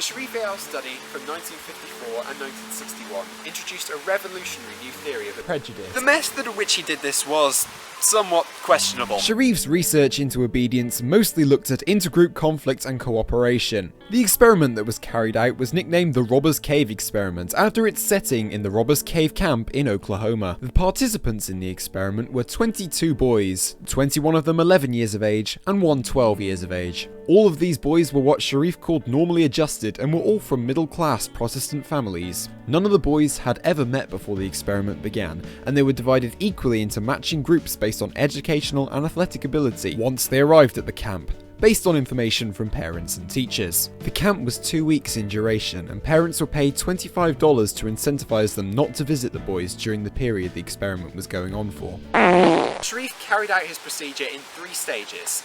The Sherif et al. Study from 1954 and 1961 introduced a revolutionary new theory of prejudice. The method in which he did this was somewhat questionable. Sherif's research into obedience mostly looked at intergroup conflict and cooperation. The experiment that was carried out was nicknamed the Robbers Cave Experiment after its setting in the Robbers Cave camp in Oklahoma. The participants in the experiment were 22 boys, 21 of them 11 years of age and one 12 years of age. All of these boys were what Sherif called normally adjusted and were all from middle-class Protestant families. None of the boys had ever met before the experiment began, and they were divided equally into matching groups based on educational and athletic ability once they arrived at the camp, based on information from parents and teachers. The camp was 2 weeks in duration, and parents were paid $25 to incentivize them not to visit the boys during the period the experiment was going on for. Sherif carried out his procedure in 3 stages.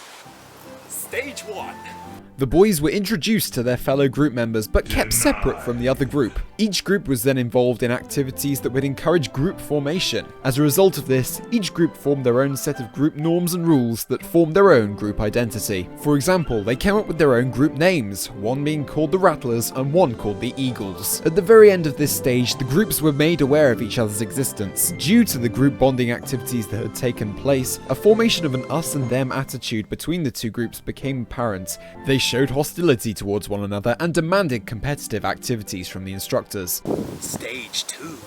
Stage 1. The boys were introduced to their fellow group members but kept separate from the other group. Each group was then involved in activities that would encourage group formation. As a result of this, each group formed their own set of group norms and rules that formed their own group identity. For example, they came up with their own group names, one being called the Rattlers and one called the Eagles. At the very end of this stage, the groups were made aware of each other's existence. Due to the group bonding activities that had taken place, a formation of an us and them attitude between the two groups became apparent. They showed hostility towards one another and demanded competitive activities from the instructors. Stage 2.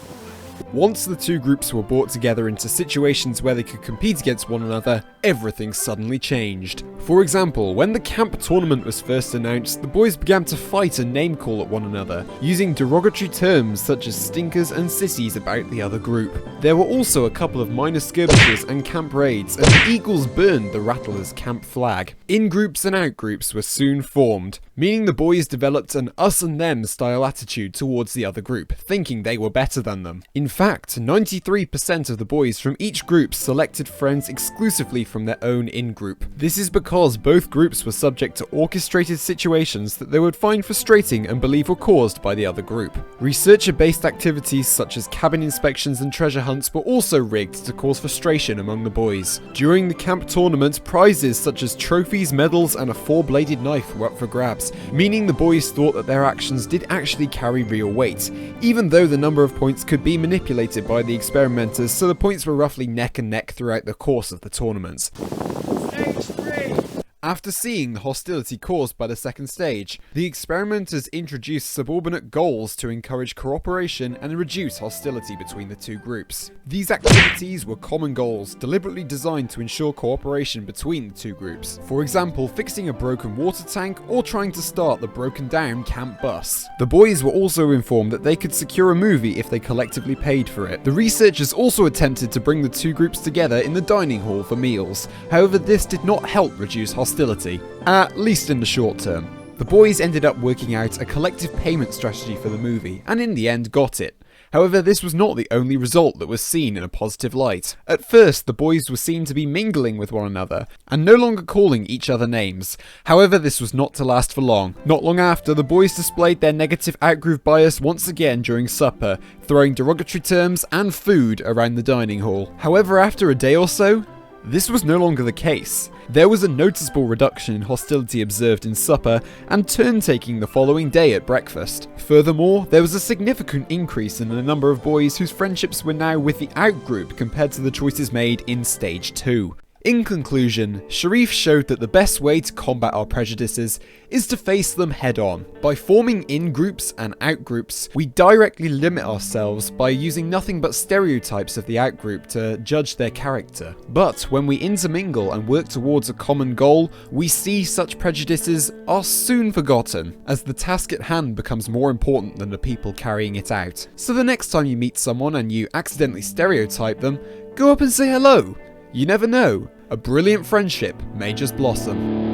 Once the two groups were brought together into situations where they could compete against one another, everything suddenly changed. For example, when the camp tournament was first announced, the boys began to fight and name-call at one another, using derogatory terms such as stinkers and sissies about the other group. There were also a couple of minor skirmishes and camp raids, and the Eagles burned the Rattlers' camp flag. In-groups and out-groups were soon formed, meaning the boys developed an us and them style attitude towards the other group, thinking they were better than them. In fact, 93% of the boys from each group selected friends exclusively from their own in-group. This is because both groups were subject to orchestrated situations that they would find frustrating and believe were caused by the other group. Researcher-based activities such as cabin inspections and treasure hunts were also rigged to cause frustration among the boys. During the camp tournament, prizes such as trophies, medals, and a 4-bladed knife were up for grabs, meaning the boys thought that their actions did actually carry real weight, even though the number of points could be manipulated by the experimenters, so the points were roughly neck and neck throughout the course of the tournament. Stage 3. After seeing the hostility caused by the second stage, the experimenters introduced subordinate goals to encourage cooperation and reduce hostility between the two groups. These activities were common goals, deliberately designed to ensure cooperation between the two groups. For example, fixing a broken water tank or trying to start the broken down camp bus. The boys were also informed that they could secure a movie if they collectively paid for it. The researchers also attempted to bring the two groups together in the dining hall for meals. However, this did not help reduce hostility, at least in the short term. The boys ended up working out a collective payment strategy for the movie, and in the end got it. However, this was not the only result that was seen in a positive light. At first, the boys were seen to be mingling with one another, and no longer calling each other names. However, this was not to last for long. Not long after, the boys displayed their negative out-group bias once again during supper, throwing derogatory terms and food around the dining hall. However, after a day or so, this was no longer the case. There was a noticeable reduction in hostility observed in supper and turn-taking the following day at breakfast. Furthermore, there was a significant increase in the number of boys whose friendships were now with the out-group compared to the choices made in Stage 2. In conclusion, Sherif showed that the best way to combat our prejudices is to face them head-on. By forming in-groups and out-groups, we directly limit ourselves by using nothing but stereotypes of the out-group to judge their character. But when we intermingle and work towards a common goal, we see such prejudices are soon forgotten, as the task at hand becomes more important than the people carrying it out. So the next time you meet someone and you accidentally stereotype them, go up and say hello. You never know, a brilliant friendship may just blossom.